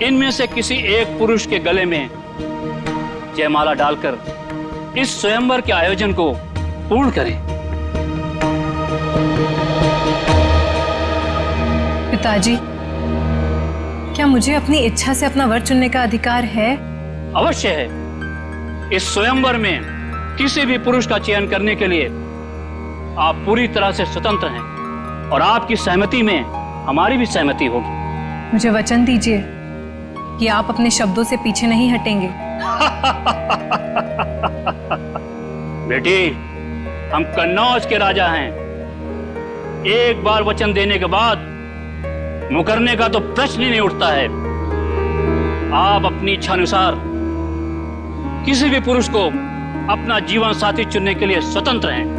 इनमें से किसी एक पुरुष के गले में जयमाला डालकर इस स्वयंवर के आयोजन को पूर्ण करें। पिताजी, क्या मुझे अपनी इच्छा से अपना वर चुनने का अधिकार है? अवश्य है। इस स्वयंवर में किसी भी पुरुष का चयन करने के लिए आप पूरी तरह से स्वतंत्र हैं और आपकी सहमति में हमारी भी सहमति होगी। मुझे वचन दीजिए कि आप अपने शब्दों से पीछे नहीं हटेंगे। बेटी, हम कन्नौज के राजा हैं। एक बार वचन देने के बाद मुकरने का तो प्रश्न ही नहीं उठता है। आप अपनी इच्छा अनुसार किसी भी पुरुष को अपना जीवन साथी चुनने के लिए स्वतंत्र हैं।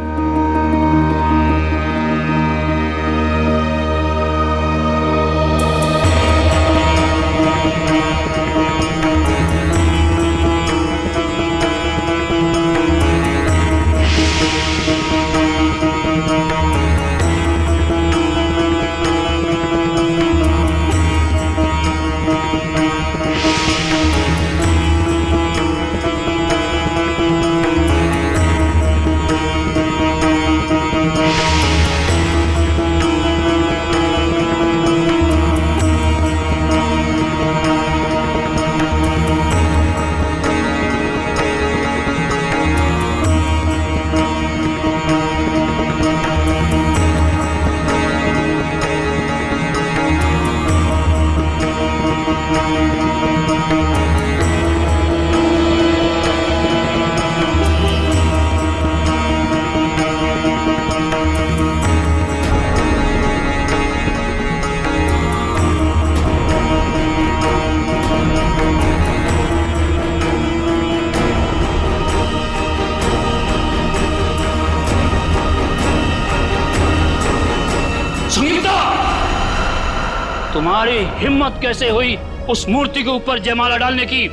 तुम्हारी हिम्मत कैसे हुई उस मूर्ति के ऊपर जयमाला डालने की?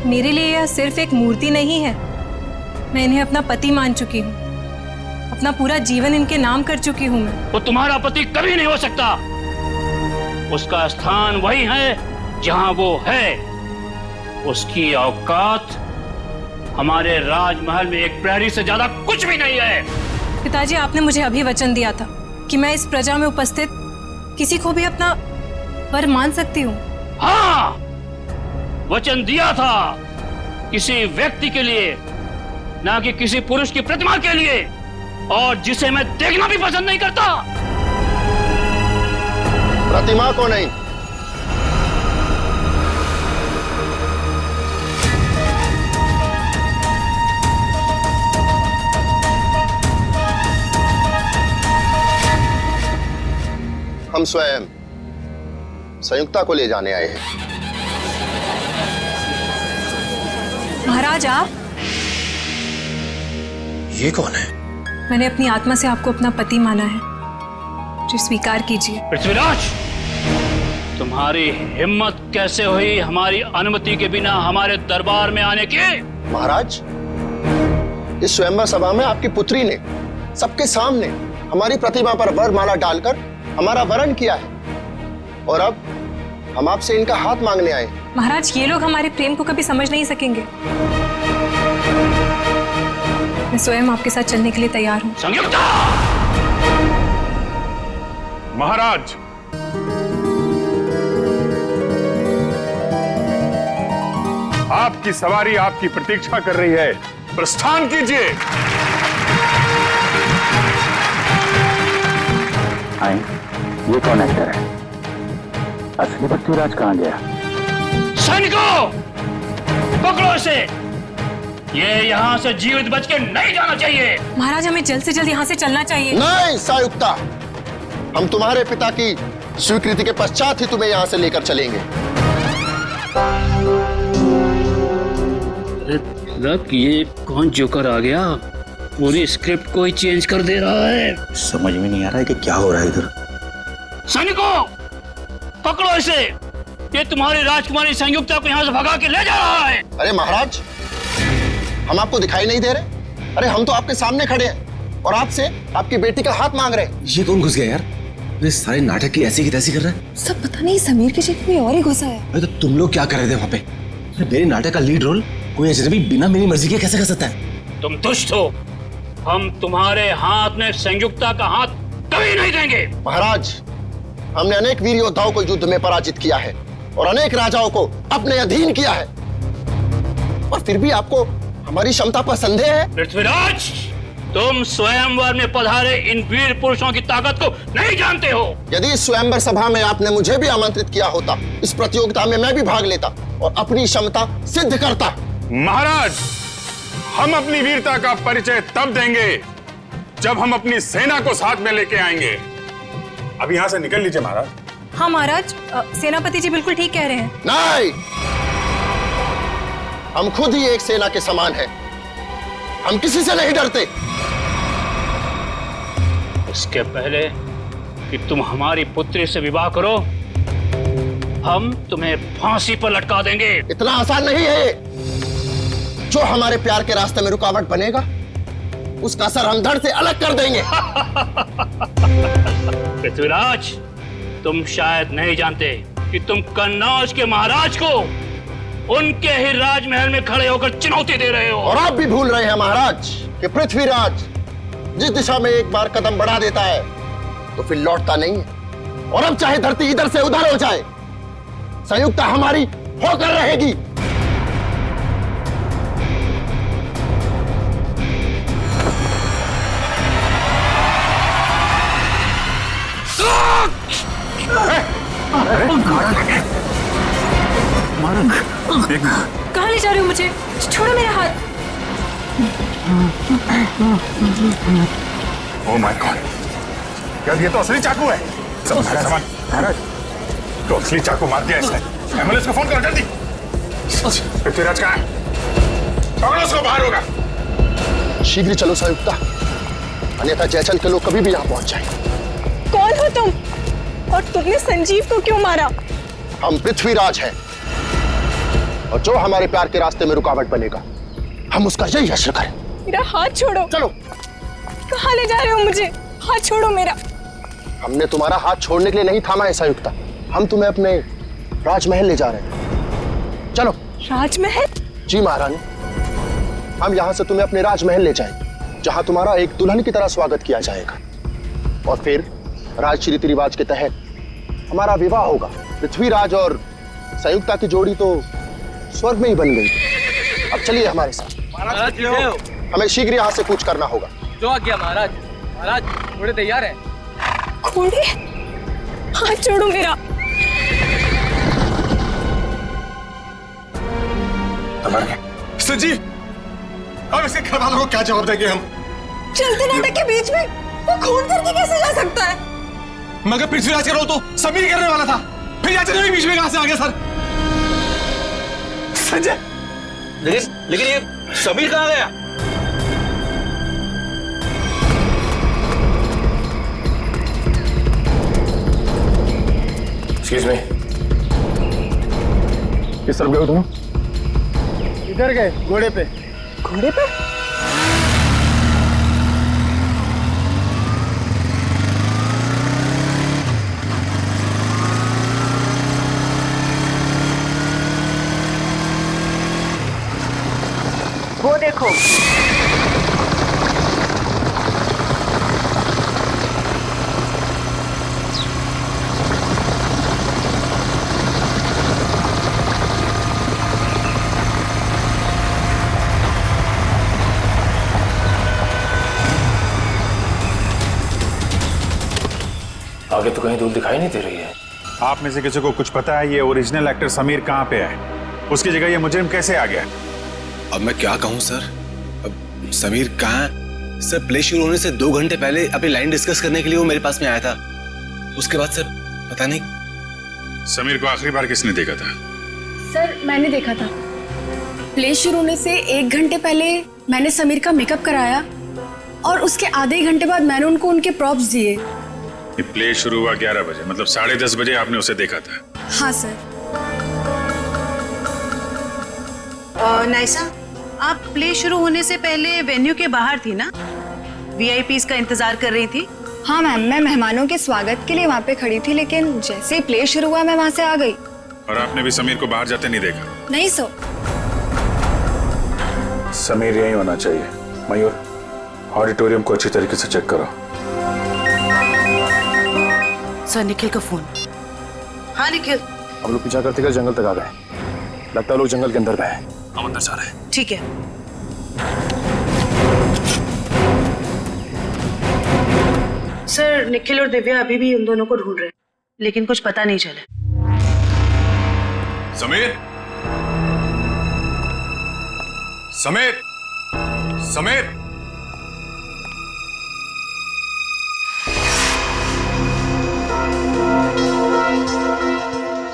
मेरे लिए यह सिर्फ एक मूर्ति नहीं है। मैं इन्हें अपना पति मान चुकी हूँ। अपना पूरा जीवन इनके नाम कर चुकी हूँ मैं। वो तुम्हारा पति कभी नहीं हो सकता। उसका स्थान वही है जहां वो है। उसकी औकात हमारे राजमहल में एक प्रहरी से ज्यादा कुछ भी नहीं है। पिताजी, आपने मुझे अभी वचन दिया था कि मैं इस प्रजा में उपस्थित किसी को भी अपना वर मान सकती हूँ। हाँ, वचन दिया था। किसी व्यक्ति के लिए, ना कि किसी पुरुष की प्रतिमा के लिए, और जिसे मैं देखना भी पसंद नहीं करता। प्रतिमा को नहीं, हम स्वयं संयुक्ता को ले जाने आए हैं। महाराज, आप? ये कौन है? मैंने अपनी आत्मा से आपको अपना पति माना है, जो स्वीकार कीजिए। पृथ्वीराज, तुम्हारी हिम्मत कैसे हुई हमारी अनुमति के बिना हमारे दरबार में आने की? महाराज, इस स्वयंवर सभा में आपकी पुत्री ने सबके सामने हमारी प्रतिमा पर वरमाला डालकर हमारा वरण किया है, और अब हम आपसे इनका हाथ मांगने आए। महाराज, ये लोग हमारे प्रेम को कभी समझ नहीं सकेंगे। मैं स्वयं आपके साथ चलने के लिए तैयार हूँ। संयुक्ता! महाराज, आपकी सवारी आपकी प्रतीक्षा कर रही है। प्रस्थान कीजिए। ये कौन एक्टर है? असली पृथ्वीराज कहाँ गया? सैनिकों, पकड़ो इसे। ये यहाँ से जीवित बच के नहीं जाना चाहिए। महाराज, हमें जल्द से जल्द यहाँ से चलना चाहिए। नहीं संयुक्ता, हम तुम्हारे पिता की स्वीकृति के पश्चात ही तुम्हें यहाँ से लेकर चलेंगे। लग, ये कौन जोकर आ गया? पूरी स्क्रिप्ट को ही चेंज कर दे रहा है। समझ में नहीं आ रहा है कि क्या हो रहा है इधर। सैनिकों, पकड़ो इसे। ये तुम्हारी राजकुमारी संयुक्ता को यहाँ से भगा के ले जा रहा है। अरे महाराज, हम आपको दिखाई नहीं दे रहे? अरे हम तो आपके सामने खड़े हैं और आपसे आपकी बेटी का हाथ मांग रहे हैं। ये कौन घुस गया यार? ये सारे नाटक की ऐसी की तैसी कर रहा है। सब पता नहीं समीर की जगह कोई और ही घुसा है। अरे तो तुम लोग क्या कर रहे थे वहाँ पे? अरे मेरे नाटक का लीड रोल कोई अजनबी बिना मेरी मर्जी के कैसे कर सकता है? तुम दुष्ट हो। हम तुम्हारे हाथ में संयुक्ता का हाथ कभी नहीं देंगे। महाराज, हमने अनेक वीर योद्धाओं को युद्ध में पराजित किया है और अनेक राजाओं को अपने अधीन किया है, और फिर भी आपको हमारी क्षमता पर संदेह है? पृथ्वीराज, तुम स्वयंवर में पधारे इन वीर पुरुषों की ताकत को नहीं जानते हो। यदि इस स्वयंवर सभा में आपने मुझे भी आमंत्रित किया होता, इस प्रतियोगिता में मैं भी भाग लेता और अपनी क्षमता सिद्ध करता। महाराज, हम अपनी वीरता का परिचय तब देंगे जब हम अपनी सेना को साथ में लेके आएंगे। अब यहां से निकल लीजिए महाराज। हाँ महाराज, सेनापति जी बिल्कुल ठीक कह रहे हैं। नहीं, हम खुद ही एक सेना के समान हैं। हम किसी से नहीं डरते। इसके पहले कि तुम हमारी पुत्री से विवाह करो, हम तुम्हें फांसी पर लटका देंगे। इतना आसान नहीं है। जो हमारे प्यार के रास्ते में रुकावट बनेगा, उसका सर हम धड़ से अलग कर देंगे। पृथ्वीराज, तुम शायद नहीं जानते कि तुम कन्नौज के महाराज को उनके ही राजमहल में खड़े होकर चुनौती दे रहे हो। और आप भी भूल रहे हैं महाराज कि पृथ्वीराज जिस दिशा में एक बार कदम बढ़ा देता है तो फिर लौटता नहीं है। और अब चाहे धरती इधर से उधर हो जाए, संयुक्ता हमारी होकर रहेगी। कहाँ ले जा रहे हो मुझे? छोड़ो मेरा हाथ। ओह माय गॉड, क्या ये तो असली चाकू है? सब सारा सामान महाराज, तो असली चाकू मार दिया इसने। एम्बुलेंस को फोन करो जल्दी। पृथ्वीराज कहाँ है? पकड़ो उसको, बाहर होगा। शीघ्र चलो संयुक्ता, अन्यथा जयचल के लोग कभी भी यहाँ पहुंच जाएंगे। कौन हो तुम? और तुमने संजीव को क्यों मारा? हम पृथ्वीराज हैं, और जो हमारे प्यार के रास्ते में रुकावट बनेगा, हम उसका यही हश्र करें। मेरा हाथ छोड़ो। चलो। कहाँ ले जा रहे हो मुझे? हाथ छोड़ो मेरा। हमने तुम्हारा हाथ छोड़ने के लिए नहीं थामा है संयुक्ता, हम तुम्हें अपने राजमहल ले जा रहे हैं। चलो। राजमहल? जी महारानी, हम यहाँ से तुम्हें अपने राजमहल ले जाएंगे, जहाँ तुम्हारा एक दुल्हन की तरह स्वागत किया जाएगा, और फिर राज रीति रिवाज के तहत हमारा विवाह होगा। पृथ्वीराज और संयुक्ता की जोड़ी तो स्वर्ग में ही बन गई। अब चलिए हमारे साथ। हमें शीघ्र यहाँ से कूच करना होगा। जो आ गया महाराज। महाराज, घोड़े तैयार हैं। घोड़े? हाथ छोड़ो मेरा। संजीव, अब इसके घर वालों को क्या जवाब देंगे हम? चलते नाटक के बीच में वो खून करके कैसे जा सकता है? मगर पृथ्वीराज का रोल तो समीर करने वाला था, फिर याचन भी बीच में कहां से आ गया सर? संजय, लेकिन ये समीर कहाँ गया? एक्सक्यूज मी, किस तरफ गए हो तुम? इधर गए, घोड़े पे। घोड़े पे? वो देखो, आगे तो कहीं दूर दिखाई नहीं दे रही है। आप में से किसी को कुछ पता है ये ओरिजिनल एक्टर समीर कहाँ पे है? उसकी जगह ये मुजरिम कैसे आ गया? अब मैं क्या कहूँ सर? अब समीर कहाँ है? सर, प्ले शुरू होने से 2 घंटे पहले अपनी लाइन डिस्कस करने के लिए वो मेरे पास में आया था। उसके बाद सर पता नहीं। समीर को आखिरी बार किसने देखा था? सर, मैंने देखा था। प्ले शुरू होने से 1 घंटे पहले मैंने समीर का मेकअप कराया, और उसके आधे घंटे बाद मैंने उनको उनके प्रॉप्स दिए। ये प्ले शुरू हुआ 11 बजे, मतलब 10:30 बजे आपने उसे देखा था? हाँ सर। नाइसा, आप प्ले शुरू होने से पहले वेन्यू के बाहर थी ना? वीआईपीज का इंतजार कर रही थी? हाँ मैम, मैं मेहमानों के स्वागत के लिए वहाँ पे खड़ी थी, लेकिन जैसे ही प्ले शुरू हुआ मैं वहाँ से आ गई। और आपने भी समीर को बाहर जाते नहीं देखा? नहीं सर। समीर यही होना चाहिए। मयूर, ऑडिटोरियम को अच्छी तरीके से चेक करो। सर, निखिल का फोन। हाँ निखिल। हम लोग पीछा करते जंगल तक आ गए। लगता है लोग जंगल के अंदर गए हैं। हम अंदर जा रहे हैं। ठीक है। सर, निखिल और दिव्या अभी भी उन दोनों को ढूंढ रहे हैं, लेकिन कुछ पता नहीं चला। समीर, समीर, समीर,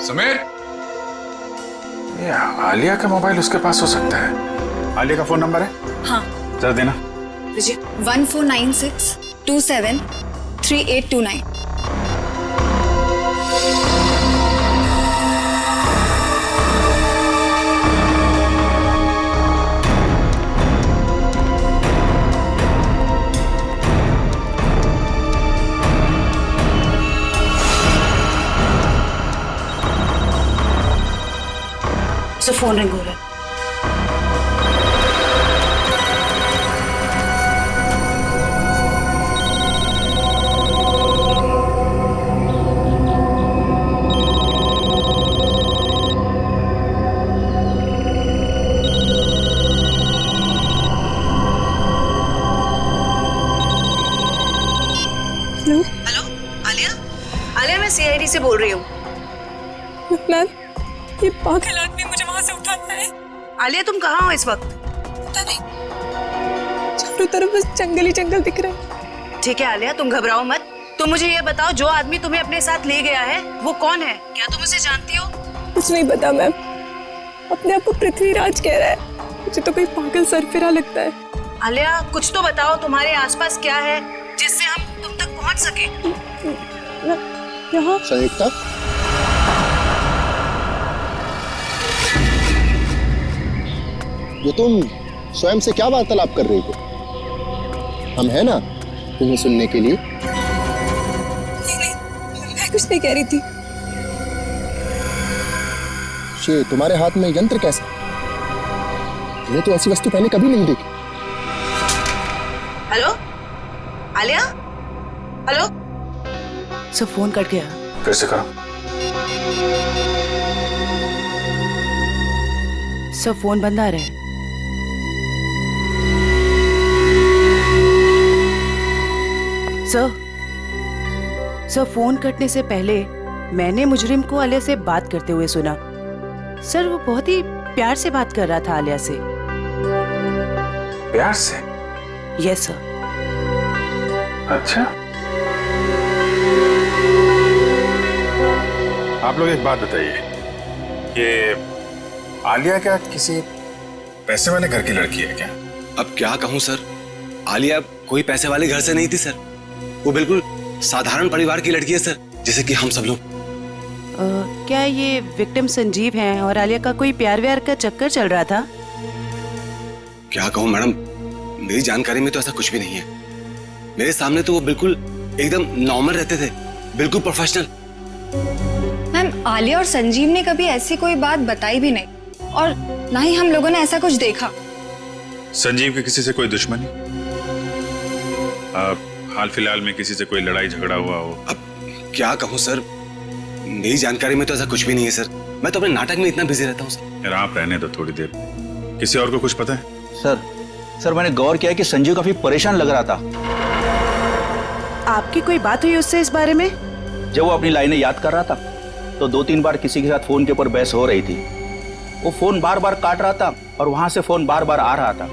समीर। ये आलिया का मोबाइल उसके पास हो सकता है। आलिया का फोन नंबर है? हाँ। जरा देना। 1496273829। सर, फोन रिंग हो रहा है। हेलो, आलिया? आलिया, मैं सीआईडी से बोल रही हूँ। मैम, ये पागल आदमी मुझे वहां से उठाता है। आलिया, तुम कहाँ हो इस वक्त? पता नहीं, चारों तरफ बस जंगल ही जंगल दिख रहा है। ठीक है आलिया, तुम घबराओ मत। तुम मुझे ये बताओ, जो आदमी तुम्हें अपने साथ ले गया है वो कौन है? क्या तुम उसे जानती हो? कुछ नहीं पता मैम, अपने आप को पृथ्वीराज कह रहा है। मुझे तो कोई पागल सरफिरा लगता है। आलिया, कुछ तो बताओ, तुम्हारे आसपास क्या है जिससे हम तुम तक पहुंच सके? यहाँ संयुक्ता, ये तुम स्वयं से क्या वार्तालाप कर रही हो? हम है ना तुम्हें सुनने के लिए। नहीं, मैं कुछ नहीं कह रही थी। ये तुम्हारे हाथ में यंत्र कैसा? मैंने तो ऐसी वस्तु पहले कभी नहीं देखी। Hello Alia? Hello? Sir, phone cut गया। फिर से करो। सर, फोन बंद आ रहा है। सर, फोन कटने से पहले मैंने मुजरिम को आलिया से बात करते हुए सुना। सर, वो बहुत ही प्यार से बात कर रहा था आलिया से। प्यार से? Yes sir. अच्छा, आप लोग एक बात बताइए, ये आलिया क्या किसी पैसे वाले घर की लड़की है क्या? अब क्या कहूँ सर, आलिया कोई पैसे वाले घर से नहीं थी सर। वो बिल्कुल साधारण परिवार की लड़की है सर, जैसे कि हम सब लोग। क्या ये विक्टिम संजीव हैं और आलिया का कोई प्यार व्यार का चक्कर चल रहा था? क्या कहूँ मैडम, मेरी जानकारी में तो ऐसा कुछ भी नहीं है। मेरे सामने तो वो बिल्कुल एकदम नॉर्मल रहते थे, बिल्कुल प्रोफेशनल। मैम, आलिया और संजीव ने कभी ऐसी कोई बात बताई भी नहीं, और ना ही हम लोगों ने ऐसा कुछ देखा। संजीव की किसी से कोई दुश्मनी? हाल फिलहाल में किसी से कोई लड़ाई झगड़ा हुआ हो? अब क्या कहूँ सर, मेरी जानकारी में तो ऐसा कुछ भी नहीं है सर। मैं तो अपने नाटक में इतना बिजी रहता हूँ सर। यार आप रहने दो थोड़ी देर। किसी और को कुछ पता है? सर, मैंने गौर किया कि संजीव काफी परेशान लग रहा था। आपकी कोई बात हुई उससे इस बारे में? जब वो अपनी लाइनें याद कर रहा था तो 2-3 बार किसी के साथ फोन के ऊपर बहस हो रही थी। वो फोन बार बार काट रहा था और वहां से फोन बार बार आ रहा था।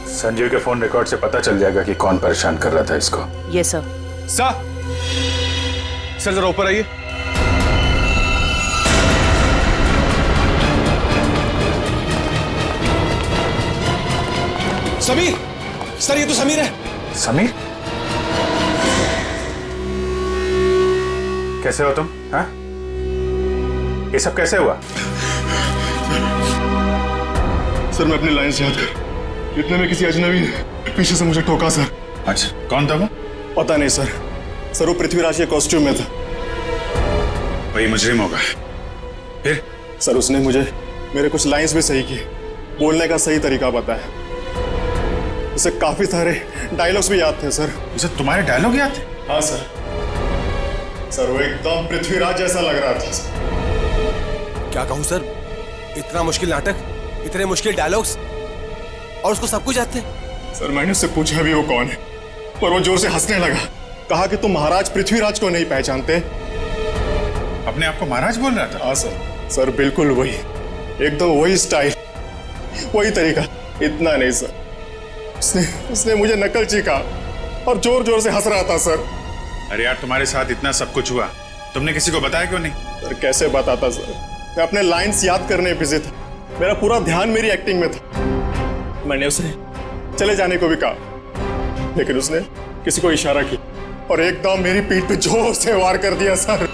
संजीव के फोन रिकॉर्ड से पता चल जाएगा कि कौन परेशान कर रहा था इसको। Yes sir. सर जरा ऊपर आइए। समीर, सर ये तो समीर है। समीर? कैसे हो तुम? हाँ? ये सब कैसे हुआ? सर, मैं अपनी लाइन से याद कर, इतने में किसी अजनबी ने पीछे से मुझे ठोका सर। अच्छा, कौन था वो? पता नहीं सर, सर वो पृथ्वीराज के कॉस्ट्यूम में था। वही मुजरिम होगा। फिर सर उसने मुझे मेरे कुछ लाइंस भी सही किए, बोलने का सही तरीका बताया। उसे काफी सारे डायलॉग्स भी याद थे सर। उसे तुम्हारे डायलॉग याद थे? हाँ सर। सर वो एकदम पृथ्वीराज जैसा लग रहा था। क्या कहूँ सर, इतना मुश्किल नाटक, इतने मुश्किल डायलॉग्स, और उसको सब कुछ याद थे। सर मैंने उससे पूछा भी वो कौन है, पर वो जोर से हंसने लगा। कहा कि तुम महाराज पृथ्वीराज को नहीं पहचानते। अपने आप को महाराज बोल रहा था? हाँ सर। सर बिल्कुल वही, एकदम वही स्टाइल, वही तरीका। इतना नहीं सर, उसने मुझे नकलची कहा और जोर जोर से हंस रहा था सर। अरे यार, तुम्हारे साथ इतना सब कुछ हुआ, तुमने किसी को बताया क्यों नहीं? सर कैसे बताता सर, मैं अपने लाइंस याद करने बिजी था। मेरा पूरा ध्यान मेरी एक्टिंग में था। मैंने उसे चले जाने को भी कहा, लेकिन उसने किसी को इशारा किया और एकदम मेरी पीठ पे जोर से वार कर दिया सर।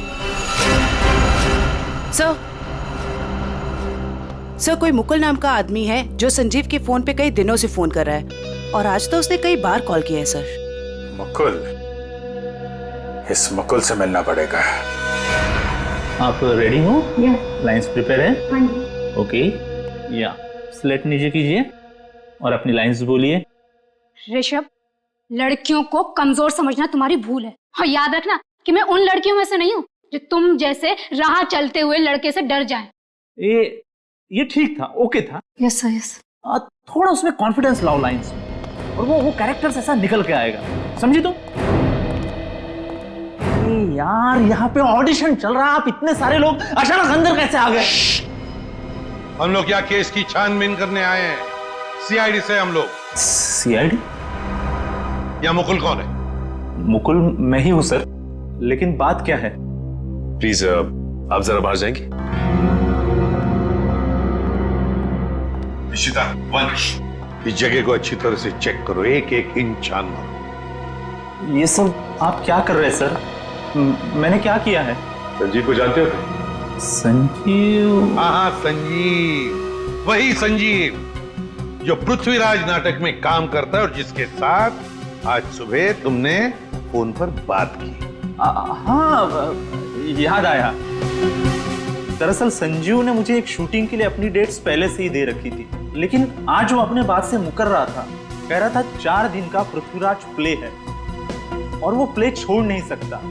सर कोई मुकुल नाम का आदमी है जो संजीव के फोन पे कई दिनों से फोन कर रहा है, और आज तो उसने कई बार कॉल किया है सर। मुकुल? इस मुकुल से मिलना पड़ेगा। आप रेडी हो? लाइंस प्रिपेयर है? ओके, या स्लेट नीचे कीजिए और अपनी लाइंस बोलिए। ऋषभ, लड़कियों को कमजोर समझना तुम्हारी भूल है, और याद रखना कि मैं उन लड़कियों में से नहीं हूँ जो तुम जैसे राह चलते हुए लड़के से डर जाए। ये ठीक था, ओके था। Yes sir, yes. थोड़ा उसमें कॉन्फिडेंस लाओ लाइंस में, और वो कैरेक्टर ऐसा निकल के आएगा, समझी तुम? यार यहाँ पे ऑडिशन चल रहा है, आप इतने सारे लोग अचानक अंदर कैसे आ गए? हम लोग क्या केस की छानबीन करने आए हैं, सीआईडी से हम लोग। सीआईडी? या मुकुल कौन है? मुकुल मैं ही हूं सर, लेकिन बात क्या है? प्लीज आप जरा बाहर जाएंगे? निशिता, वंश, इस जगह को अच्छी तरह से चेक करो, एक एक इंच छान मारो। ये सब आप क्या कर रहे हैं सर? मैंने क्या किया है? संजीव को जानते हो? संजीव? हाँ, संजीव, वही संजीव जो पृथ्वीराज नाटक में काम करता है और जिसके साथ आज सुबह तुमने फोन पर बात की। हाँ, याद आया। दरअसल संजीव ने मुझे एक शूटिंग के लिए अपनी डेट्स पहले से ही दे रखी थी, लेकिन आज वो अपने बात से मुकर रहा था। कह रहा था 4 दिन का पृथ्वीराज प्ले है और वो प्ले छोड़ नहीं सकता।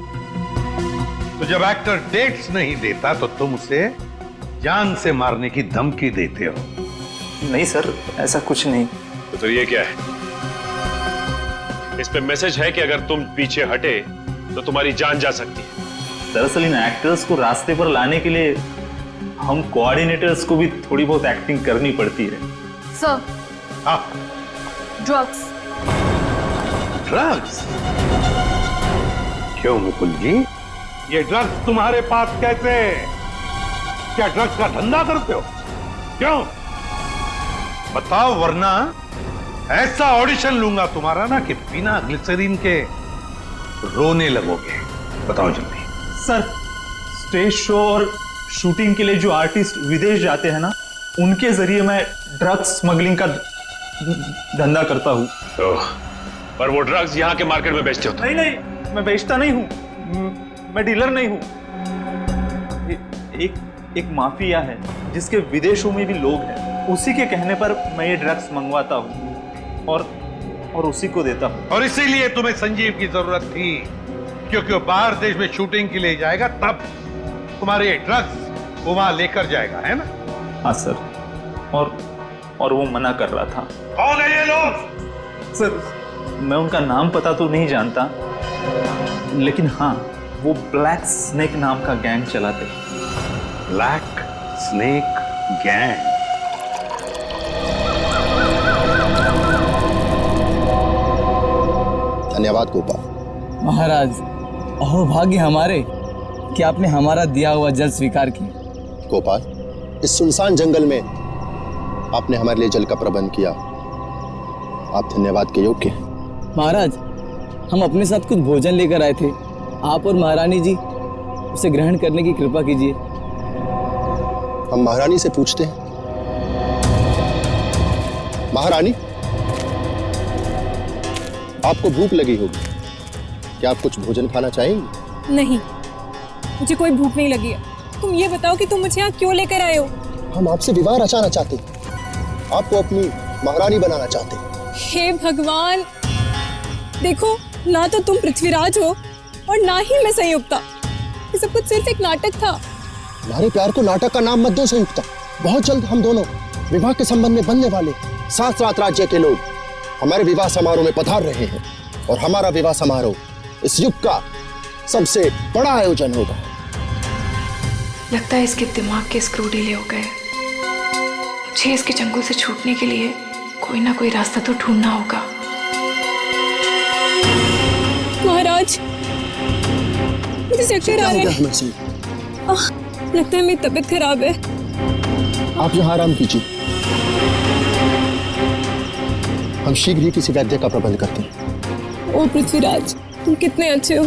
तो जब एक्टर डेट्स नहीं देता तो तुम उसे जान से मारने की धमकी देते हो? नहीं सर, ऐसा कुछ नहीं। तो फिर ये क्या है? इस पे मैसेज है कि अगर तुम पीछे हटे तो तुम्हारी जान जा सकती है। दरअसल इन एक्टर्स को रास्ते पर लाने के लिए हम कोऑर्डिनेटर्स को भी थोड़ी बहुत एक्टिंग करनी पड़ती है। Sir, drugs. ड्रग्स? क्यों मुकुल जी, ये ड्रग्स तुम्हारे पास कैसे? क्या ड्रग्स का धंधा करते हो? क्यों बताओ, वरना ऐसा ऑडिशन लूंगा तुम्हारा ना कि बिना ग्लिसरीन के रोने लगोगे। बताओ जल्दी। सर, स्टेज शो और शूटिंग के लिए जो आर्टिस्ट विदेश जाते हैं ना, उनके जरिए मैं ड्रग्स स्मगलिंग का धंधा करता हूँ। पर वो ड्रग्स यहाँ के मार्केट में बेचते हो? नहीं नहीं, मैं बेचता नहीं हूँ, मैं डीलर नहीं हूँ। एक माफिया है जिसके विदेशों में भी लोग हैं, उसी के कहने पर मैं ये ड्रग्स मंगवाता हूँ और उसी को देता हूँ। और इसीलिए तुम्हें संजीव की जरूरत थी, क्योंकि वो बाहर देश में शूटिंग के लिए जाएगा, तब तुम्हारे ये ड्रग्स वो वहां लेकर जाएगा, है ना? हाँ सर, और वो मना कर रहा था। कौन है ये लोग? सर, मैं उनका नाम पता तो नहीं जानता, लेकिन हाँ, वो ब्लैक स्नेक नाम का गैंग चलाते। Black snake gang? धन्यवाद गोपाल। महाराज, अहो भाग्य हमारे कि आपने हमारा दिया हुआ जल स्वीकार किया। गोपाल, इस सुनसान जंगल में आपने हमारे लिए जल का प्रबंध किया, आप धन्यवाद के योग्य हैं। महाराज, हम अपने साथ कुछ भोजन लेकर आए थे, आप और महारानी जी उसे ग्रहण करने की कृपा कीजिए। हम महारानी से पूछते हैं। महारानी, आपको भूख लगी होगी, क्या आप कुछ भोजन खाना चाहेंगे? नहीं, मुझे कोई भूख नहीं लगी है। तुम ये बताओ कि तुम मुझे यहाँ क्यों लेकर आए हो? हम आपसे विवाह रचाना चाहते हैं, आपको अपनी महारानी बनाना चाहते हैं। हे भगवान, देखो ना तो तुम पृथ्वीराज हो और ना ही मैं संयुक्ता। ये सब कुछ सिर्फ एक नाटक था। हमारे प्यार को नाटक का नाम मत दो संयुक्ता। बहुत जल्द हम दोनों विवाह के संबंध में बनने वाले 7 राज्य के लोग हमारे विवाह समारोह में पधार रहे हैं और हमारा विवाह समारोह इस युग का सबसे बड़ा आयोजन होगा। लगता है इसके दिमाग के स्क्रू ढीले हो गए। मुझे इसके चंगुल से छूटने के लिए कोई ना कोई रास्ता तो ढूंढना होगा। महाराज, मुझे चक्कर आ रहे हैं। लगता है मेरी तबीयत खराब है। आप यहाँ आराम कीजिए, हम शीघ्र ही किसी वैद्य का प्रबंध करते हैं। ओ पृथ्वीराज, तुम कितने अच्छे हो,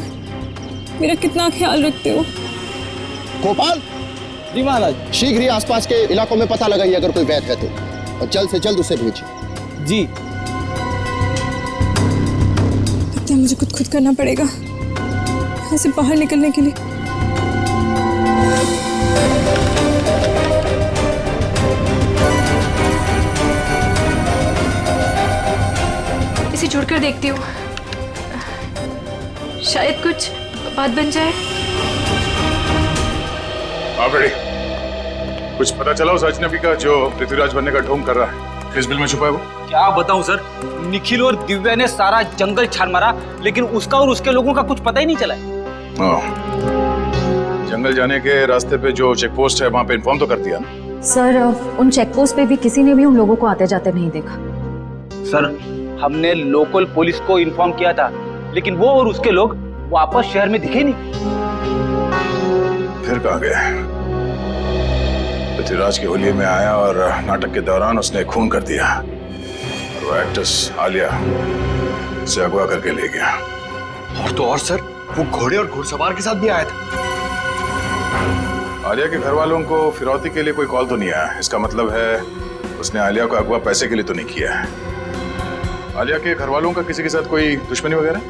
मेरा कितना ख्याल रखते हो। गोपाल जी महाराज। शीघ्र ही आसपास के इलाकों में पता लगाइए अगर कोई वैद्य है तो, और जल्द से जल्द उसे भेजिए। जी। लगता है मुझे खुद करना पड़ेगा यहाँ से बाहर निकलने के लिए। इसे जोड़कर देखती हूँ, शायद कुछ बात बन जाए। आप रेडी? कुछ पता चला उस अजनबी का जो पृथ्वीराज बनने का ढोंग कर रहा है? किस बिल में छुपा है वो? क्या बताऊं सर, निखिल और दिव्या ने सारा जंगल छान मारा, लेकिन उसका और उसके लोगों का कुछ पता ही नहीं चला। जंगल जाने के रास्ते पे जो चेक पोस्ट है वहां पे इन्फॉर्म तो कर दिया ना? सर, उन चेक पोस्ट पे भी किसी ने भी उन लोगों को आते जाते नहीं देखा। सर, हमने लोकल पुलिस को इन्फॉर्म किया था, लेकिन वो और उसके लोग वापस शहर में दिखे नहीं। फिर कहाँ गए? पृथ्वीराज के होलिये में आया और नाटक के दौरान उसने खून कर दिया और वो एक्ट्रेस आलिया से अगवा करके ले गया। और तो और सर, वो घोड़े और घुड़सवार के साथ भी आया था। आलिया के घर वालों को फिरौती के लिए कोई कॉल तो नहीं आया। इसका मतलब है उसने आलिया को अगवा पैसे के लिए तो नहीं किया है। आलिया के घर वालों का किसी के साथ कोई दुश्मनी वगैरह?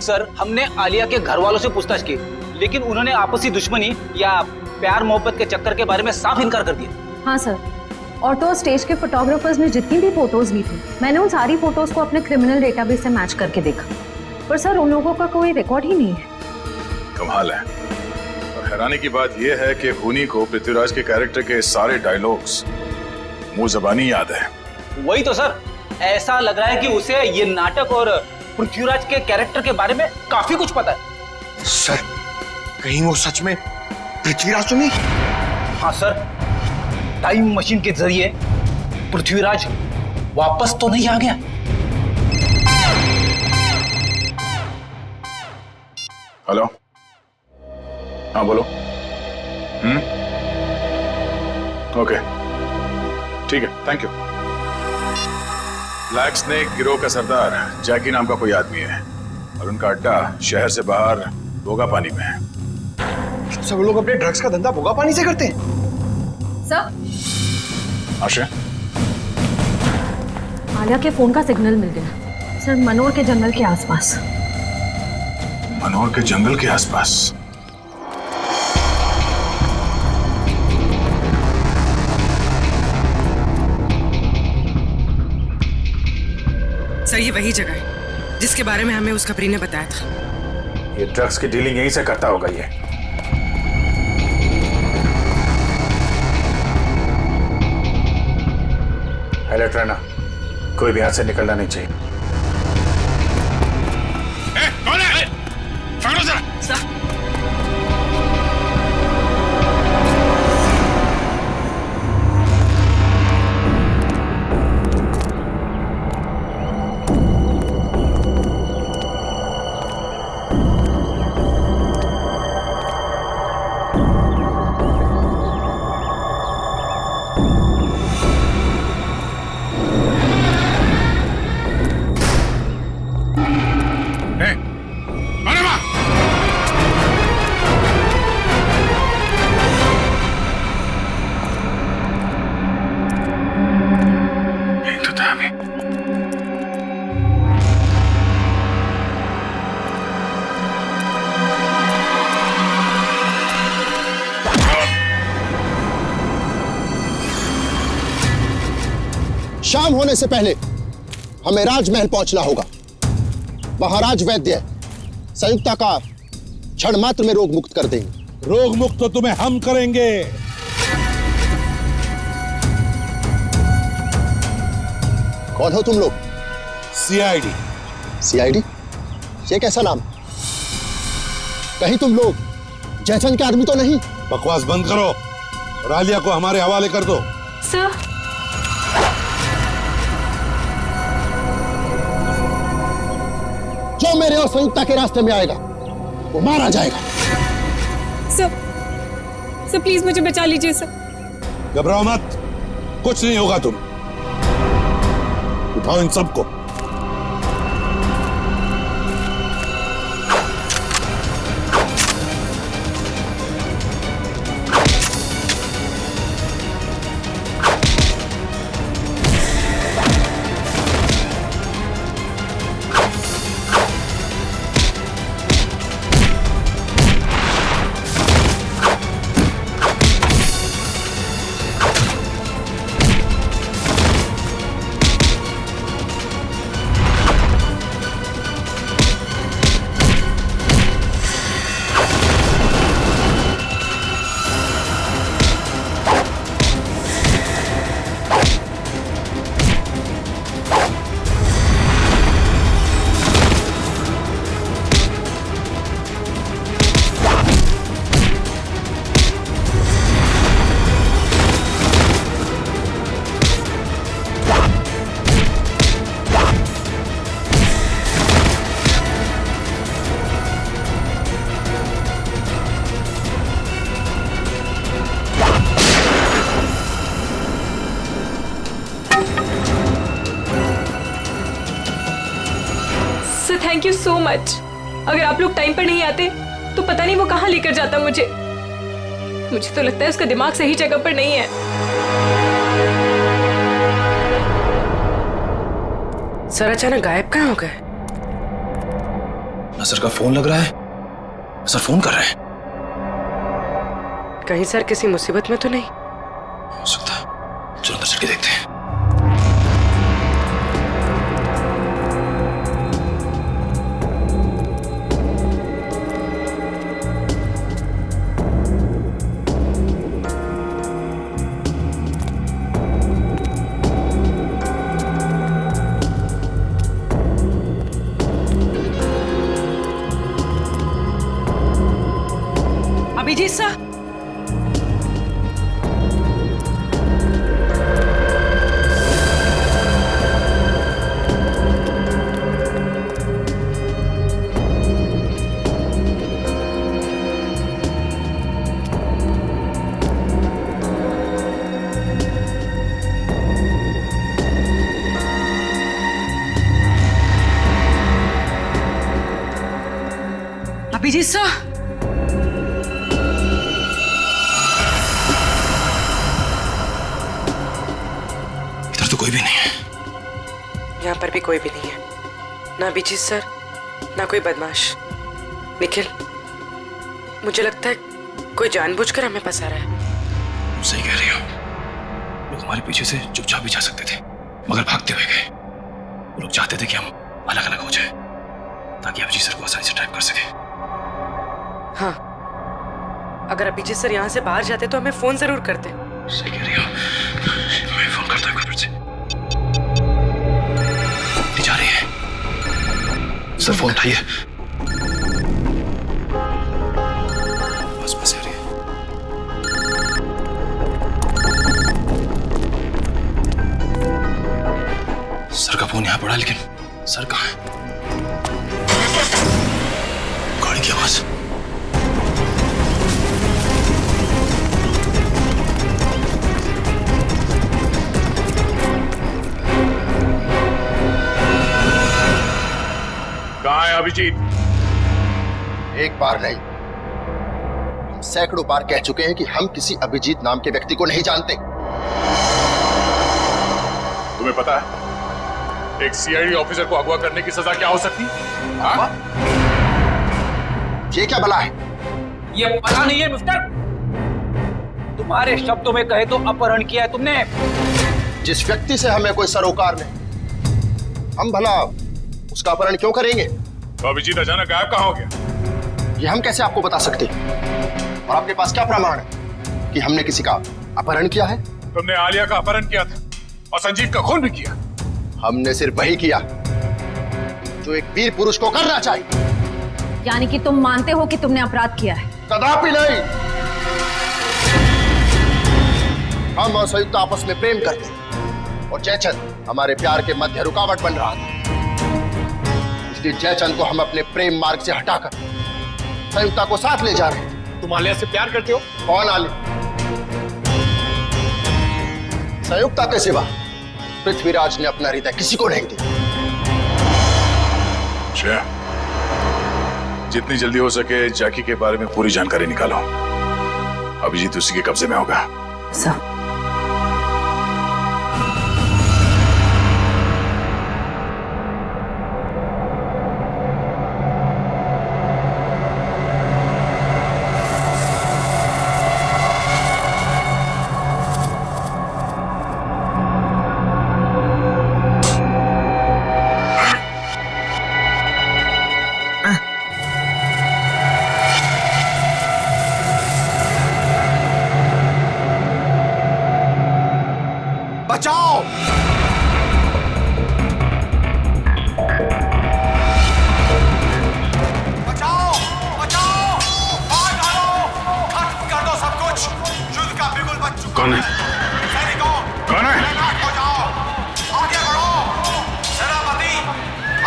सर, हमने आलिया के घर वालों से पूछताछ की, लेकिन उन्होंने आपसी दुश्मनी या प्यार मोहब्बत के चक्कर के बारे में साफ इनकार कर दिया। हाँ सर, ऑटो और स्टेज के फोटोग्राफर्स ने जितनी भी फोटोज ली थी, मैंने उन सारी फोटोज को अपने क्रिमिनल डेटाबेस से मैच करके देखा, पर सर उन लोगों का कोई रिकॉर्ड ही नहीं है। कमाल है। और हैरानी की बात यह है कि खूनी को पृथ्वीराज के कैरेक्टर के सारे डायलॉग्स मुंह ज़बानी याद है। वही तो सर, ऐसा लग रहा है कि उसे ये नाटक और पृथ्वीराज के कैरेक्टर के बारे में काफी कुछ पता है। सर, कहीं वो सच में पृथ्वीराज तो नहीं? हाँ सर, टाइम मशीन के जरिए पृथ्वीराज वापस तो नहीं आ गया? हेलो, हाँ बोलो। ओके, ठीक है, थैंक यू। ब्लैक स्नेक गिरोह का सरदार जैकी नाम का कोई आदमी है और उनका अड्डा शहर से बाहर भोगा पानी में है। सब लोग अपने ड्रग्स का धंधा भोगा पानी से करते हैं? सर, आशा, आलिया के फोन का सिग्नल मिल गया सर, मनोर के जंगल के आसपास। मनोर के जंगल के आसपास? सर, ये वही जगह है जिसके बारे में हमें उस खबरी ने बताया था। ये ड्रग्स की डीलिंग यहीं से करता होगा ये। अलर्ट रहना, कोई भी हाथ से निकलना नहीं चाहिए। कौन है? पकड़ो जरा। शाम होने से पहले हमें राजमहल पहुंचना होगा। वहां राज वैद्य संयुक्ता का क्षण मात्र में रोग मुक्त कर देंगे। रोग मुक्त तो तुम्हें हम करेंगे। कौन हो तुम लोग? सीआईडी। सीआईडी? ये कैसा नाम? कहीं तुम लोग जयचंद के आदमी तो नहीं? बकवास बंद करो और आलिया को हमारे हवाले कर दो। सर, जो मेरे और संयुक्ता के रास्ते में आएगा वो मारा जाएगा। सर प्लीज मुझे बचा लीजिए सर। घबराओ मत, कुछ नहीं होगा। तुम उठाओ इन सबको। Thank you so much. अगर आप लोग टाइम पर नहीं आते तो पता नहीं वो कहाँ लेकर जाता मुझे। मुझे तो लगता है उसका दिमाग सही जगह पर नहीं है। सर अचानक गायब कहाँ हो गए? सर का फोन लग रहा है। सर फोन कर रहे हैं। कहीं सर किसी मुसीबत में तो नहीं? हो सकता है, चलो अंदर चल के देखते हैं। अभिजीत सर, अभिजीत सर, कोई भी नहीं है। यहाँ पर भी कोई भी नहीं है। ना अभिजीत सर, ना कोई बदमाश। निखिल, मुझे लगता है कोई जानबूझकर हमें फंसा रहा है। सही कह रही हो। लोग हमारे पीछे से चुपचाप भी जा सकते थे, मगर भागते हुए गए। वो लोग चाहते थे कि हम अलग अलग हो जाए ताकि अभिजीत सर को आसानी से ट्रैप कर सके। हाँ, अगर अभिजीत सर यहाँ से बाहर जाते तो हमें फोन जरूर करते। सही कह रही हो। मैं फोन करता हूँ फिर से। जा रही है। सर फोन उठाइए। बस बस आ रही है। सर का फोन यहाँ पड़ा, लेकिन सर कहाँ है? गाड़ी की आवाज। कहाँ है अभिजीत? एक बार नहीं, हम सैकड़ों बार कह चुके हैं कि हम किसी अभिजीत नाम के व्यक्ति को नहीं जानते। तुम्हें पता है एक सीआईडी ऑफिसर को अगवा करने की सजा क्या हो सकती? हाँ? ये क्या बला है? ये पता नहीं है मिस्टर। तुम्हारे शब्दों में कहे तो अपहरण किया है तुमने। जिस व्यक्ति से हमें कोई सरोकार नहीं, हम भला उसका अपहरण क्यों करेंगे? तो अभिजीत अचानक गायब कहाँ हो गया? ये हम कैसे आपको बता सकते हैं? और आपके पास क्या प्रमाण है कि हमने किसी का अपहरण किया है? तुमने आलिया का अपहरण किया था और संजीव का खून भी किया। हमने सिर्फ वही किया जो एक वीर पुरुष को करना चाहिए। यानी कि तुम मानते हो कि तुमने अपराध किया है? कदापि नहीं। हम और संयुक्त आपस में प्रेम करते हैं और जयचंद हमारे प्यार के मध्य रुकावट बन रहा था, इसलिए जयचंद को हम अपने प्रेम मार्ग से हटाकर संयुक्ता को साथ ले जा रहे हैं। तुम आलिया से प्यार करते हो? कौन आलिया? संयुक्ता के सिवा पृथ्वीराज ने अपना हृदय किसी को नहीं दिया। जितनी जल्दी हो सके जैकी के बारे में पूरी जानकारी निकालो। अभिजीत उसी के कब्जे में होगा। सर बचाओ! बचाओ! बचाओ! मार डालो! खत्म कर दो सब कुछ! युद्ध का बिगुल बज चुका। कौन है? सैनिकों! कौन है? तैनात हो जाओ! आगे बढ़ो! सेनापति!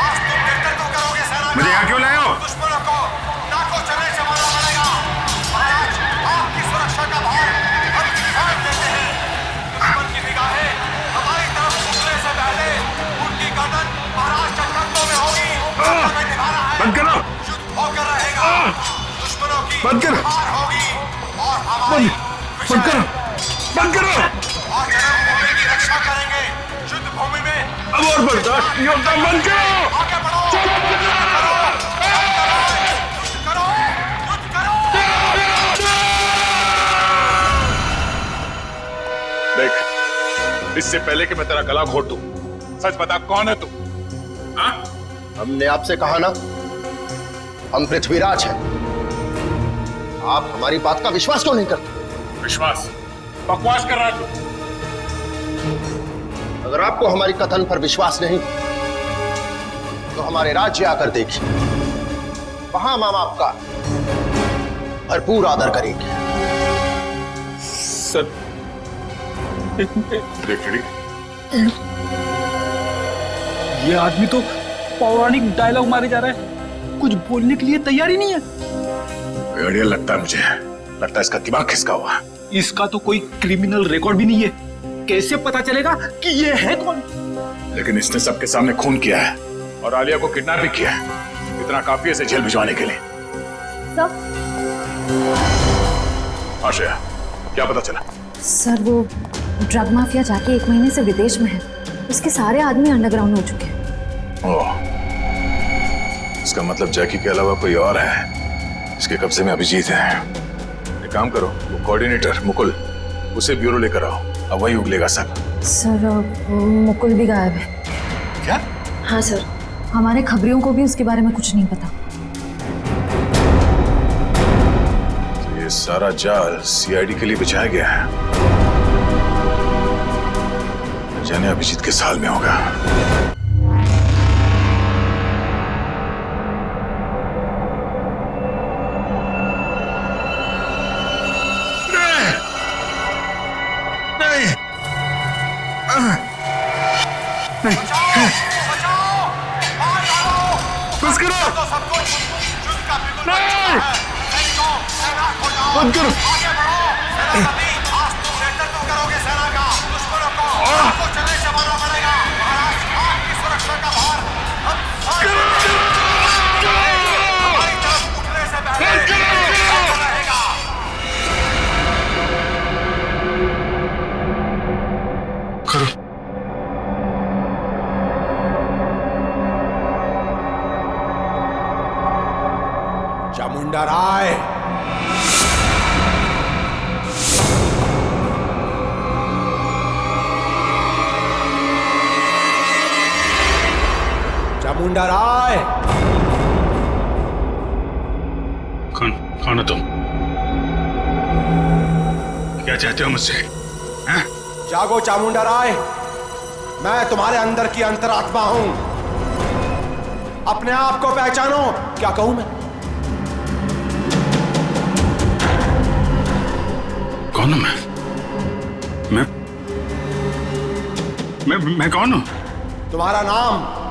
आज तुम नेतृत्व करोगे सेना का। मुझे यहाँ क्यों लाए हो? दुश्मनों को नाकों चने से मारना पड़ेगा। महाराज, आपकी सुरक्षा का भार हम सौंप देते हैं। दुश्मन की निगाहें हमारी तरफ उठने से पहले उनकी गर्दन महाराज के कंधों में होगी। हमें निभाना है। बंद करो। युद्ध होकर रहेगा। दुश्मनों की बंद करो। हार होगी और हमारी बंद करो। बंद करो। और जन्मभूमि की रक्षा करेंगे। युद्ध भूमि में अब और बर्दाश्त नहीं होता। बंद करो। आगे बढ़ो। देख, इससे पहले कि मैं तेरा गला घोट दूं, सच बता कौन है तू? हाँ? हमने आपसे कहा ना, हम पृथ्वीराज हैं। आप हमारी बात का विश्वास क्यों नहीं करते? विश्वास? बकवास कर रहा है तू। अगर आपको हमारी कथन पर विश्वास नहीं तो हमारे राज्य आकर देखिए, वहां हम आपका भरपूर आदर करेंगे। सर देख, ये आदमी तो पौराणिक डायलॉग मारे जा रहा है, कुछ बोलने के लिए तैयार ही नहीं है। बढ़िया लगता है मुझे, लगता है इसका दिमाग खिसका हुआ। इसका तो कोई क्रिमिनल रिकॉर्ड भी नहीं है, कैसे पता चलेगा कि ये है कौन? लेकिन इसने सबके सामने खून किया है और आलिया को किडनैप भी किया है। इतना काफी है इसे जेल भिजवाने के लिए। सर, आशया, क्या पता चला? सर वो ड्रग माफिया जाके 1 महीने से विदेश में है, उसके सारे आदमी अंडरग्राउंड हो चुके हैं। ओह, इसका मतलब जैकी के अलावा कोई और है। इसके कब्जे में अभिजीत है। एक काम करो, वो कोऑर्डिनेटर मुकुल, उसे ब्यूरो लेकर आओ, अब वही उगलेगा सब। सर मुकुल भी गायब है। क्या? हाँ सर, हमारे खबरियों को भी उसके बारे में कुछ नहीं पता। तो ये सारा जाल सीआईडी के लिए बिछाया गया है। जाने अभिजीत किस हाल में होगा। बस करो। बंद करो। आगे बढ़ो। सेनापति, आज तुम नेतृत्व करोगे सेना का। दुश्मनों को नाकों चने से मारना पड़ेगा। महाराज, आपकी सुरक्षा का भार हम सौंप देते हैं। हमारी तरफ उठने से पहले युद्ध रहेगा। करो। चामुंडा राय, चामुंडा राय। कौन हो तुम? क्या चाहते हो मुझसे? हैं? जागो चामुंडा राय, मैं तुम्हारे अंदर की अंतरात्मा हूं। अपने आप को पहचानो। क्या कहूं मैं? कौन हूं मैं कौन हूं? तुम्हारा नाम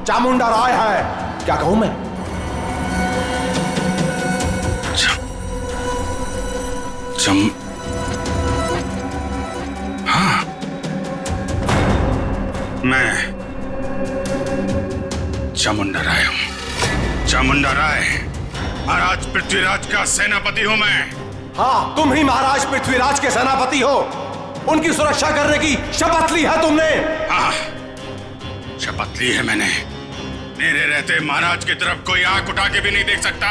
चामुंडा राय है। क्या कहूं मैं? हाँ, मैं चामुंडा राय हूं। चामुंडा राय, महाराज पृथ्वीराज का सेनापति हूं मैं। हाँ, तुम ही महाराज पृथ्वीराज के सेनापति हो। उनकी सुरक्षा करने की शपथ ली है तुमने। हाँ, शपथ ली है मैंने। मेरे रहते महाराज की तरफ कोई आंख उठा के भी नहीं देख सकता।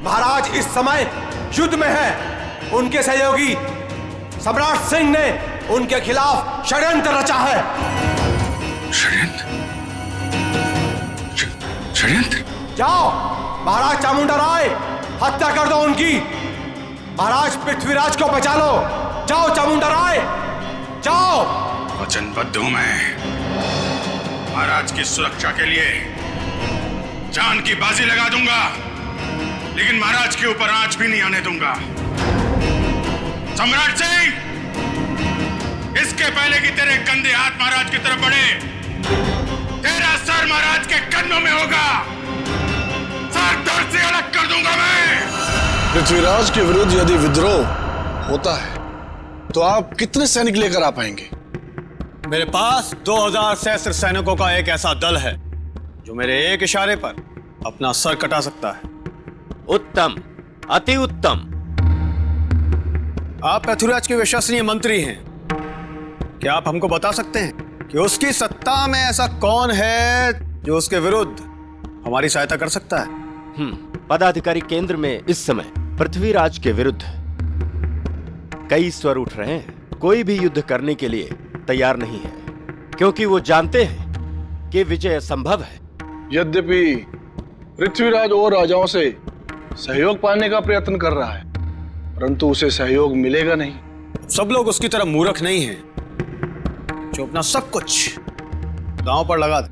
महाराज इस समय युद्ध में है। उनके सहयोगी सम्राट सिंह ने उनके खिलाफ षड्यंत्र रचा है। षड्यंत्र? जाओ महाराज चामुंडा राय, हत्या कर दो उनकी। महाराज पृथ्वीराज को बचा लो। जाओ चामुंडा राय, जाओ। वचनबद्ध हूं मैं। महाराज की सुरक्षा के लिए जान की बाजी लगा दूंगा, लेकिन महाराज के ऊपर आंच भी नहीं आने दूंगा। सम्राट सिंह, इसके पहले कि तेरे गंदे हाथ महाराज की तरफ बढ़े, तेरा सर महाराज के कदमों में होगा। सर धड़ से अलग कर दूंगा मैं। पृथ्वीराज के विरुद्ध यदि विद्रोह होता है तो आप कितने सैनिक लेकर आ पाएंगे? मेरे पास 2000 सहस्त्र सैनिकों का एक ऐसा दल है जो मेरे एक इशारे पर अपना सर कटा सकता है। उत्तम, अति उत्तम। आप पृथ्वीराज के विश्वसनीय मंत्री हैं। क्या आप हमको बता सकते हैं कि उसकी सत्ता में ऐसा कौन है जो उसके विरुद्ध हमारी सहायता कर सकता है? पदाधिकारी केंद्र में इस समय पृथ्वीराज के विरुद्ध कई स्वर उठ रहे हैं। कोई भी युद्ध करने के लिए तैयार नहीं है, क्योंकि वो जानते हैं कि विजय असंभव है। यद्यपि पृथ्वीराज और राजाओं से सहयोग पाने का प्रयत्न कर रहा है, परंतु उसे सहयोग मिलेगा नहीं। सब लोग उसकी तरह मूर्ख नहीं हैं जो अपना सब कुछ दांव पर लगा दे।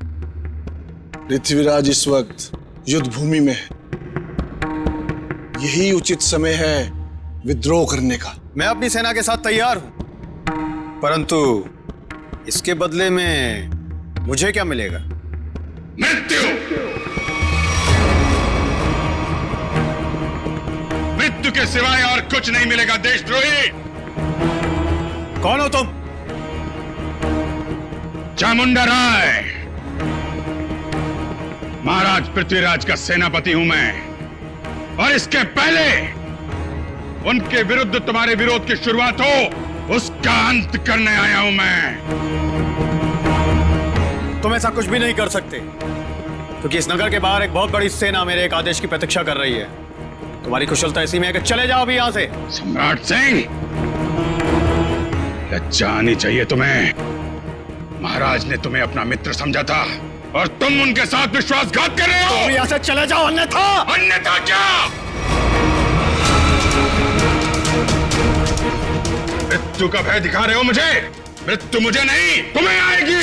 पृथ्वीराज इस वक्त युद्ध भूमि में है। यही उचित समय है विद्रोह करने का। मैं अपनी सेना के साथ तैयार हूं, परंतु इसके बदले में मुझे क्या मिलेगा? मृत्यु। मृत्यु के सिवाय और कुछ नहीं मिलेगा देशद्रोही। कौन हो तुम? चामुंडा राय, महाराज पृथ्वीराज का सेनापति हूं मैं, और इसके पहले उनके विरुद्ध तुम्हारे विरोध की शुरुआत हो, उसका अंत करने आया हूं मैं। तुम ऐसा कुछ भी नहीं कर सकते, क्योंकि इस नगर के बाहर एक बहुत बड़ी सेना मेरे एक आदेश की प्रतीक्षा कर रही है। तुम्हारी कुशलता इसी में है कि चले जाओ अभी यहां से। सम्राट सिंह, लज्जा आनी चाहिए तुम्हें। महाराज ने तुम्हें अपना मित्र समझा था और तुम उनके साथ विश्वासघात कर रहे हो। तुम यहां से चले जाओ, अन्यथा क्या? मृत्यु का भय दिखा रहे हो मुझे? मृत्यु मुझे नहीं, तुम्हें आएगी।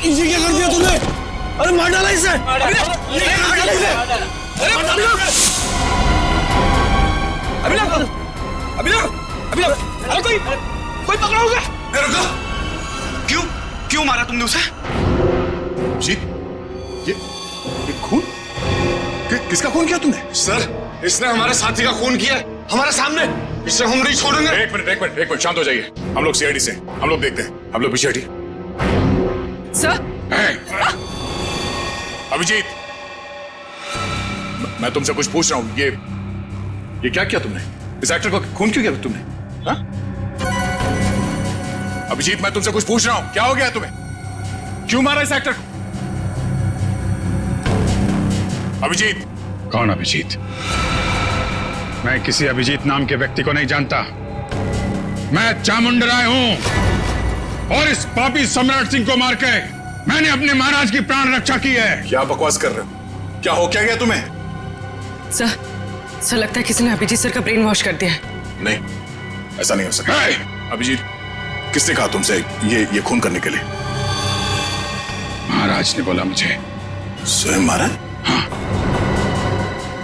ये क्या कर दिया तुमने? अरे मार डाला इसे। अरे कोई पकड़ा होगा? क्यों मारा तुमने उसे? ये खून? किसका खून किया तुमने? सर, इसने हमारे साथी का खून किया हमारे सामने। इसे हम नहीं छोड़ेंगे। एक मिनट शांत हो जाइए। हम लोग सीआईडी से, हम लोग देखते हैं। हम लोग पीछे हटिए। सर, अभिजीत, मैं तुमसे कुछ पूछ रहा हूं। ये क्या किया तुमने? इस एक्टर को खून क्यों किया तुमने? हाँ? अभिजीत, मैं तुमसे कुछ पूछ रहा हूं। क्या हो गया तुम्हें? क्यों मारा इस एक्टर को? अभिजीत। कौन अभिजीत? मैं किसी अभिजीत नाम के व्यक्ति को नहीं जानता। मैं चामुंडा राय हूं और इस पापी सम्राट सिंह को मार के मैंने अपने महाराज की प्राण रक्षा की है। क्या बकवास कर रहे हो? क्या हो क्या गया तुम्हें? सर लगता है किसी ने अभिजीत सर का ब्रेन वॉश कर दिया है। नहीं, ऐसा नहीं हो सकता। अभिजीत, किसने कहा तुमसे ये खून करने के लिए? महाराज ने बोला मुझे। स्वयं महाराज? हाँ।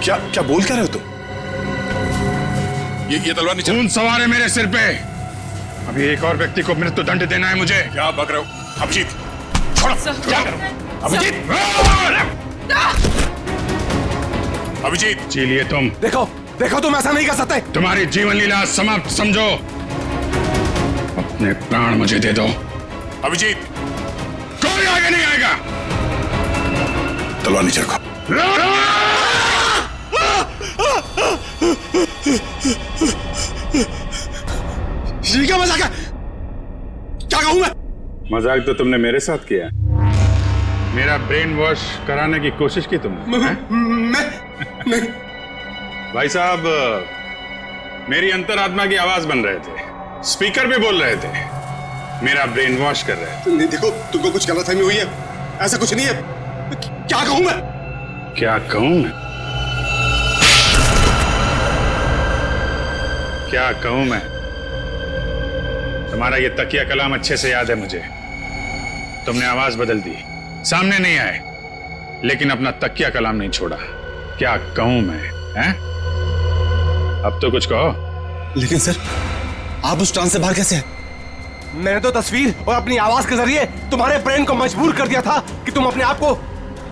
क्या बोल क्या रहे हो तुम? ये तलवार नीचे। खून सवार है मेरे सिर पे। अभी एक और व्यक्ति को मृत्यु दंड देना है मुझे। क्या बक रहे हो? अभिजीत छोड़ो। क्या करो? अभिजीत! अभिजीत जी लिए तुम। देखो तुम ऐसा नहीं कर सकते। तुम्हारी जीवन लीला समाप्त समझो। अपने प्राण मुझे दे दो। अभिजीत, कोई आगे नहीं आएगा। तलवार नीचे रखो। ये क्या मजाक है? क्या कहूं मैं? मजाक तो तुमने मेरे साथ किया। मेरा ब्रेन वॉश कराने की कोशिश की तुमने। मैं भाई साहब, मेरी अंतरात्मा की आवाज बन रहे थे, स्पीकर भी बोल रहे थे, मेरा ब्रेन वॉश कर रहे थे। नहीं, देखो तुमको कुछ गलतफहमी हुई है, ऐसा कुछ नहीं है। क्या कहूं मैं? क्या कहूं मैं? क्या कहूं मैं? तुम्हारा ये तकिया कलाम अच्छे से याद है मुझे। तुमने आवाज बदल दी, सामने नहीं आए, लेकिन अपना तकिया कलाम नहीं छोड़ा। क्या कहूं मैं? हैं? अब तो कुछ कहो। लेकिन सर, आप उस ट्रांस से बाहर कैसे हैं? मैंने तो तस्वीर और अपनी आवाज के जरिए तुम्हारे ब्रेन को मजबूर कर दिया था कि तुम अपने आप को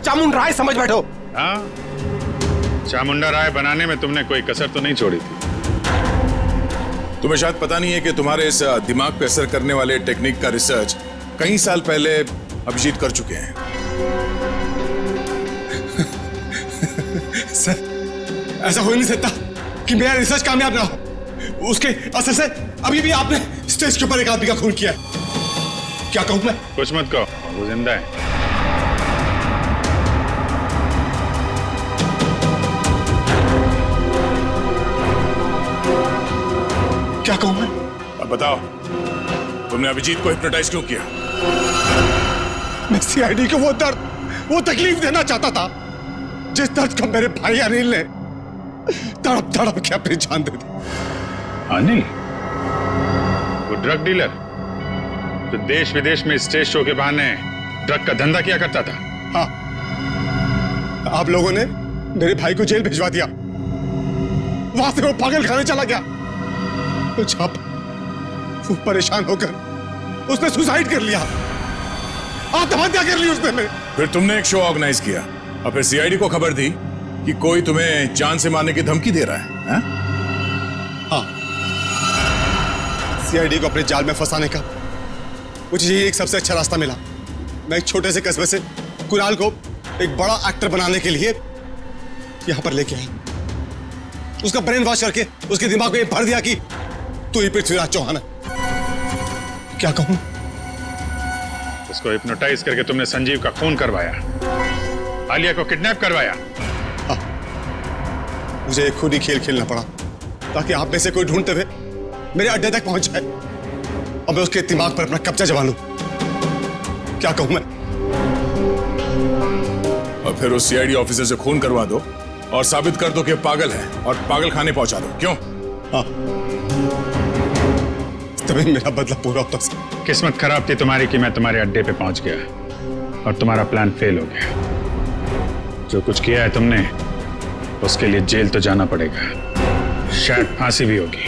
चामुंडा राय समझ बैठो। हाँ, चामुंडा राय बनाने में तुमने कोई कसर तो नहीं छोड़ी थी। तुम्हें शायद पता नहीं है कि तुम्हारे इस दिमाग पे असर करने वाले टेक्निक का रिसर्च कई साल पहले अभिजीत कर चुके हैं। सर, ऐसा हो नहीं सकता कि मेरा रिसर्च कामयाब ना हो। उसके असर से अभी भी आपने स्टेज के ऊपर एक आदमी का खून किया है। क्या कहूं मैं? कुछ मत कहो, वो जिंदा है। क्या कहूं मैं? अब बताओ, तुमने अभिजीत को हिप्नोटाइज क्यों किया? मैं सीआईडी को वो दर्द, वो तकलीफ देना चाहता था जिस दर्द का मेरे भाई अनिल ने तड़प तड़प के अपनी जान दे दी। अनिल? वो ड्रग डीलर जो देश विदेश में स्टेज शो के बहाने ड्रग का धंधा किया करता था। हाँ, आप लोगों ने मेरे भाई को जेल भिजवा दिया। वहां से वो पागल खाने चला गया। तो जब वो परेशान होकर उसने सुसाइड कर लिया, आत्महत्या कर ली उसने। फिर तुमने एक शो ऑर्गेनाइज किया और फिर सीआईडी को खबर दी कि कोई तुम्हें जान से मारने की धमकी दे रहा है? हाँ, सीआईडी को अपने जाल में फंसाने का मुझे यही एक सबसे अच्छा रास्ता मिला। मैं एक छोटे से कस्बे से कुणाल को एक बड़ा एक्टर बनाने के लिए यहां पर लेके आया। उसका ब्रेन वॉश करके उसके दिमाग में भर दिया कि तू ही पृथ्वीराज चौहान है। क्या कहूं? उसको हिप्नोटाइज करके तुमने संजीव का खून करवाया, आलिया को किडनैप करवाया। हाँ, मुझे एक खुद ही खेल खेलना पड़ा ताकि आप में से कोई ढूंढते हुए मेरे अड्डे तक पहुंच जाए और मैं उसके दिमाग पर अपना कब्जा जमा लूं। क्या कहूं मैं? और फिर उस सीआईडी ऑफिसर से खून करवा दो और साबित कर दो कि पागल है और पागल खाने पहुंचा दो। क्यों? हाँ, तभी मेरा बदला पूरा होता सर। किस्मत खराब थी तुम्हारी कि मैं तुम्हारे अड्डे पे पहुंच गया और तुम्हारा प्लान फेल हो गया। जो कुछ किया है तुमने, उसके लिए जेल तो जाना पड़ेगा, शायद फांसी भी होगी।